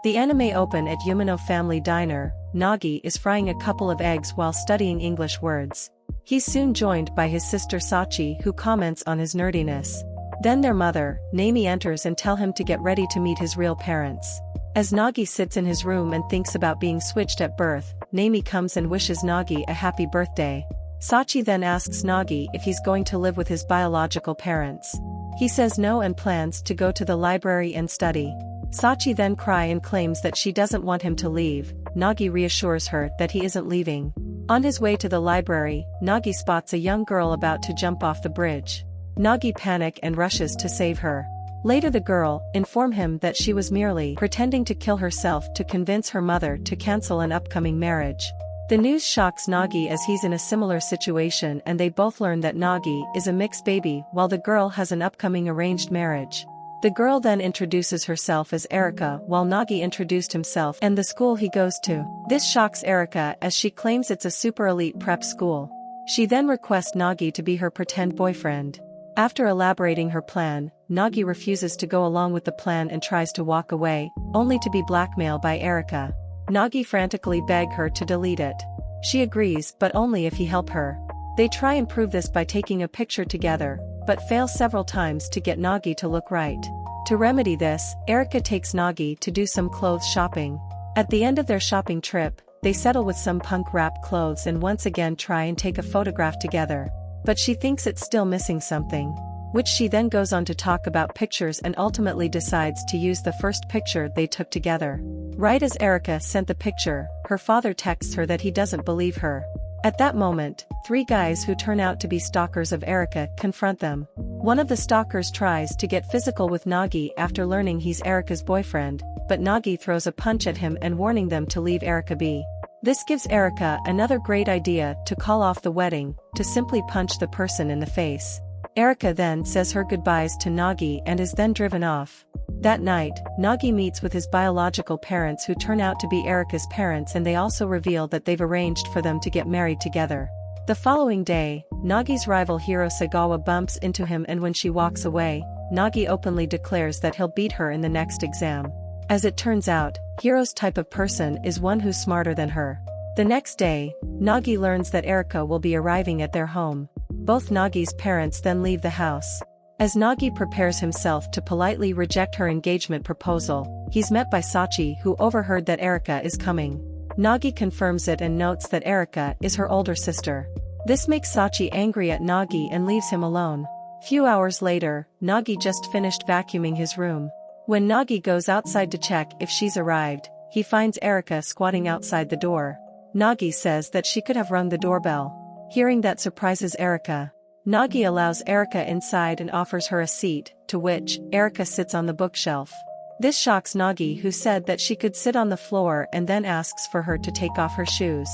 The anime open at Umino Family Diner. Nagi is frying a couple of eggs while studying English words. He's soon joined by his sister Sachi, who comments on his nerdiness. Then their mother, Nami, enters and tells him to get ready to meet his real parents. As Nagi sits in his room and thinks about being switched at birth, Nami comes and wishes Nagi a happy birthday. Sachi then asks Nagi if he's going to live with his biological parents. He says no and plans to go to the library and study. Sachi then cries and claims that she doesn't want him to leave. Nagi reassures her that he isn't leaving. On his way to the library, Nagi spots a young girl about to jump off the bridge. Nagi panics and rushes to save her. Later the girl informs him that she was merely pretending to kill herself to convince her mother to cancel an upcoming marriage. The news shocks Nagi as he's in a similar situation, and they both learn that Nagi is a mixed baby while the girl has an upcoming arranged marriage. The girl then introduces herself as Erika while Nagi introduced himself and the school he goes to. This shocks Erika as she claims it's a super elite prep school. She then requests Nagi to be her pretend boyfriend. After elaborating her plan, Nagi refuses to go along with the plan and tries to walk away, only to be blackmailed by Erika. Nagi frantically begs her to delete it. She agrees, but only if he helps her. They try and prove this by taking a picture together, but fail several times to get Nagi to look right. To remedy this, Erika takes Nagi to do some clothes shopping. At the end of their shopping trip, they settle with some punk-wrapped clothes and once again try and take a photograph together. But she thinks it's still missing something, which she then goes on to talk about pictures and ultimately decides to use the first picture they took together. Right as Erika sent the picture, her father texts her that he doesn't believe her. At that moment, 3 guys who turn out to be stalkers of Erika confront them. One of the stalkers tries to get physical with Nagi after learning he's Erika's boyfriend, but Nagi throws a punch at him and warning them to leave Erika be. This gives Erika another great idea to call off the wedding, to simply punch the person in the face. Erika then says her goodbyes to Nagi and is then driven off. That night, Nagi meets with his biological parents who turn out to be Erika's parents, and they also reveal that they've arranged for them to get married together. The following day, Nagi's rival Hiro Sagawa bumps into him, and when she walks away, Nagi openly declares that he'll beat her in the next exam. As it turns out, Hiro's type of person is one who's smarter than her. The next day, Nagi learns that Erika will be arriving at their home. Both Nagi's parents then leave the house. As Nagi prepares himself to politely reject her engagement proposal, he's met by Sachi, who overheard that Erika is coming. Nagi confirms it and notes that Erika is her older sister. This makes Sachi angry at Nagi and leaves him alone. Few hours later, Nagi just finished vacuuming his room. When Nagi goes outside to check if she's arrived, he finds Erika squatting outside the door. Nagi says that she could have rung the doorbell. Hearing that surprises Erika. Nagi allows Erika inside and offers her a seat, to which Erika sits on the bookshelf. This shocks Nagi, who said that she could sit on the floor, and then asks for her to take off her shoes.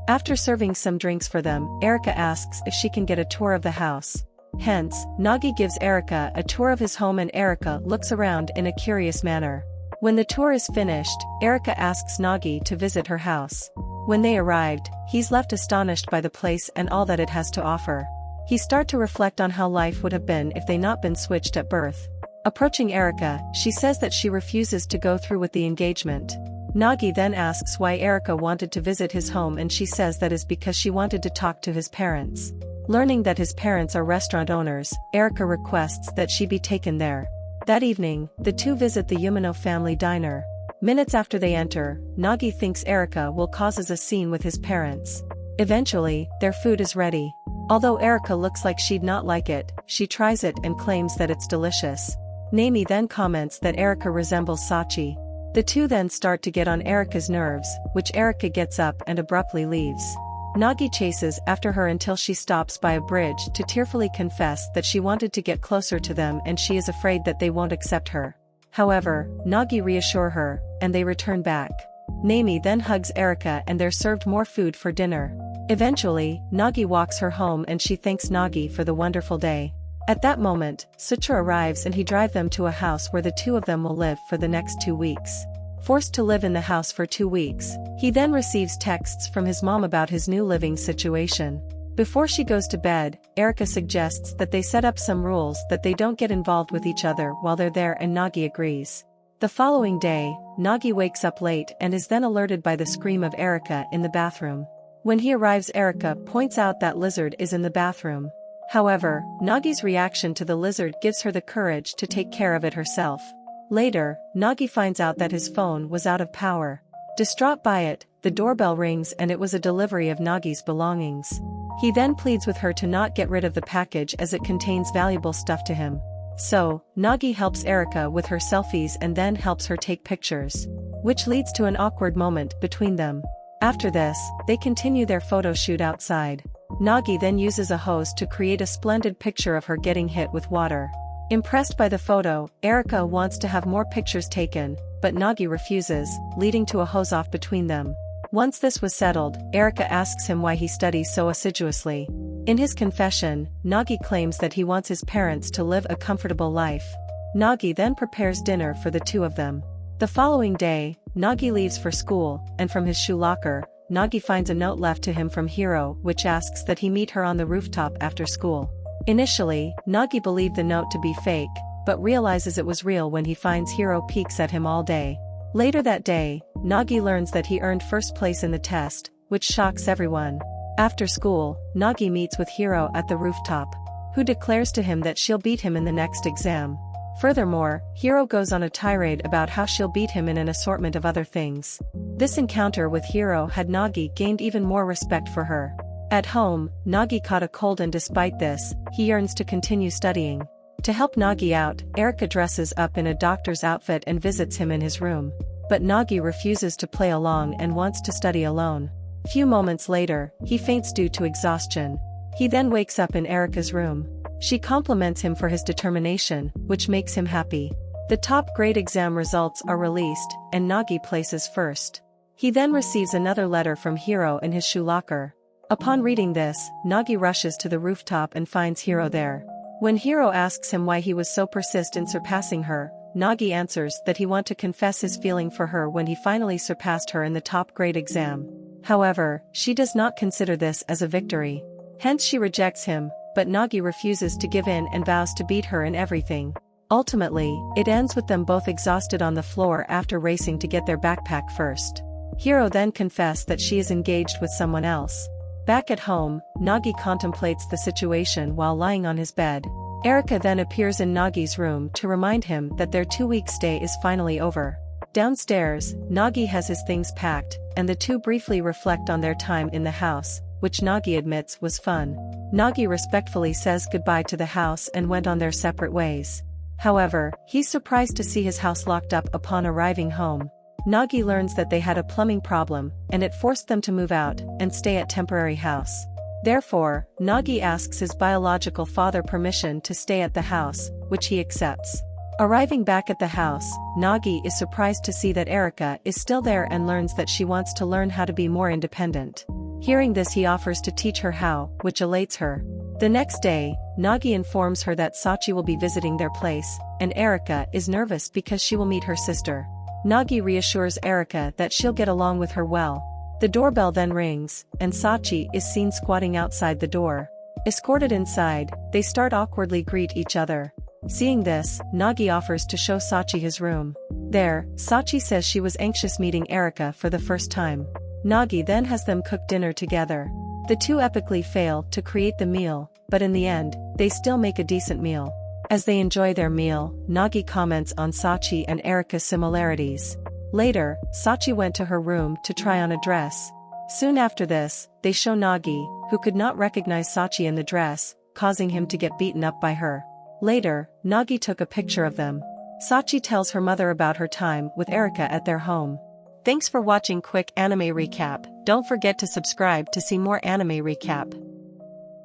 After serving some drinks for them, Erika asks if she can get a tour of the house. Hence, Nagi gives Erika a tour of his home and Erika looks around in a curious manner. When the tour is finished, Erika asks Nagi to visit her house. When they arrived, he's left astonished by the place and all that it has to offer. He starts to reflect on how life would have been if they not been switched at birth. Approaching Erika, she says that she refuses to go through with the engagement. Nagi then asks why Erika wanted to visit his home, and she says that is because she wanted to talk to his parents. Learning that his parents are restaurant owners, Erika requests that she be taken there. That evening, the two visit the Umino family diner. Minutes after they enter, Nagi thinks Erika will cause a scene with his parents. Eventually, their food is ready. Although Erika looks like she'd not like it, she tries it and claims that it's delicious. Nami then comments that Erika resembles Sachi. The two then start to get on Erika's nerves, which Erika gets up and abruptly leaves. Nagi chases after her until she stops by a bridge to tearfully confess that she wanted to get closer to them and she is afraid that they won't accept her. However, Nagi reassures her, and they return back. Nami then hugs Erika and they're served more food for dinner. Eventually, Nagi walks her home and she thanks Nagi for the wonderful day. At that moment, Sutra arrives and he drives them to a house where the two of them will live for the next 2 weeks. Forced to live in the house for 2 weeks, he then receives texts from his mom about his new living situation. Before she goes to bed, Erika suggests that they set up some rules that they don't get involved with each other while they're there, and Nagi agrees. The following day, Nagi wakes up late and is then alerted by the scream of Erika in the bathroom. When he arrives, Erika points out that Lizard is in the bathroom. However, Nagi's reaction to the lizard gives her the courage to take care of it herself. Later, Nagi finds out that his phone was out of power. Distraught by it, the doorbell rings and it was a delivery of Nagi's belongings. He then pleads with her to not get rid of the package as it contains valuable stuff to him. So, Nagi helps Erika with her selfies and then helps her take pictures, which leads to an awkward moment between them. After this, they continue their photo shoot outside. Nagi then uses a hose to create a splendid picture of her getting hit with water. Impressed by the photo, Erika wants to have more pictures taken, but Nagi refuses, leading to a hose-off between them. Once this was settled, Erika asks him why he studies so assiduously. In his confession, Nagi claims that he wants his parents to live a comfortable life. Nagi then prepares dinner for the two of them. The following day, Nagi leaves for school, and from his shoe locker, Nagi finds a note left to him from Hiro which asks that he meet her on the rooftop after school. Initially, Nagi believed the note to be fake, but realizes it was real when he finds Hiro peeks at him all day. Later that day, Nagi learns that he earned first place in the test, which shocks everyone. After school, Nagi meets with Hiro at the rooftop, who declares to him that she'll beat him in the next exam. Furthermore, Hiro goes on a tirade about how she'll beat him in an assortment of other things. This encounter with Hiro had Nagi gained even more respect for her. At home, Nagi caught a cold and despite this, he yearns to continue studying. To help Nagi out, Erika dresses up in a doctor's outfit and visits him in his room. But Nagi refuses to play along and wants to study alone. Few moments later, he faints due to exhaustion. He then wakes up in Erika's room. She compliments him for his determination, which makes him happy. The top grade exam results are released, and Nagi places first. He then receives another letter from Hiro in his shoe locker. Upon reading this, Nagi rushes to the rooftop and finds Hiro there. When Hiro asks him why he was so persistent in surpassing her, Nagi answers that he wants to confess his feeling for her when he finally surpassed her in the top grade exam. However, she does not consider this as a victory. Hence she rejects him, but Nagi refuses to give in and vows to beat her in everything. Ultimately, it ends with them both exhausted on the floor after racing to get their backpack first. Hiro then confessed that she is engaged with someone else. Back at home, Nagi contemplates the situation while lying on his bed. Erika then appears in Nagi's room to remind him that their 2-week stay is finally over. Downstairs, Nagi has his things packed, and the two briefly reflect on their time in the house, which Nagi admits was fun. Nagi respectfully says goodbye to the house and went on their separate ways. However, he's surprised to see his house locked up upon arriving home. Nagi learns that they had a plumbing problem, and it forced them to move out and stay at temporary house. Therefore, Nagi asks his biological father permission to stay at the house, which he accepts. Arriving back at the house, Nagi is surprised to see that Erika is still there and learns that she wants to learn how to be more independent. Hearing this, he offers to teach her how, which elates her. The next day, Nagi informs her that Sachi will be visiting their place, and Erika is nervous because she will meet her sister. Nagi reassures Erika that she'll get along with her well. The doorbell then rings, and Sachi is seen squatting outside the door. Escorted inside, they start awkwardly greet each other. Seeing this, Nagi offers to show Sachi his room. There, Sachi says she was anxious meeting Erika for the first time. Nagi then has them cook dinner together. The two epically fail to create the meal, but in the end, they still make a decent meal. As they enjoy their meal, Nagi comments on Sachi and Erika's similarities. Later, Sachi went to her room to try on a dress. Soon after this, they show Nagi, who could not recognize Sachi in the dress, causing him to get beaten up by her. Later, Nagi took a picture of them. Sachi tells her mother about her time with Erika at their home. Thanks for watching Quick Anime Recap. Don't forget to subscribe to see more anime recap.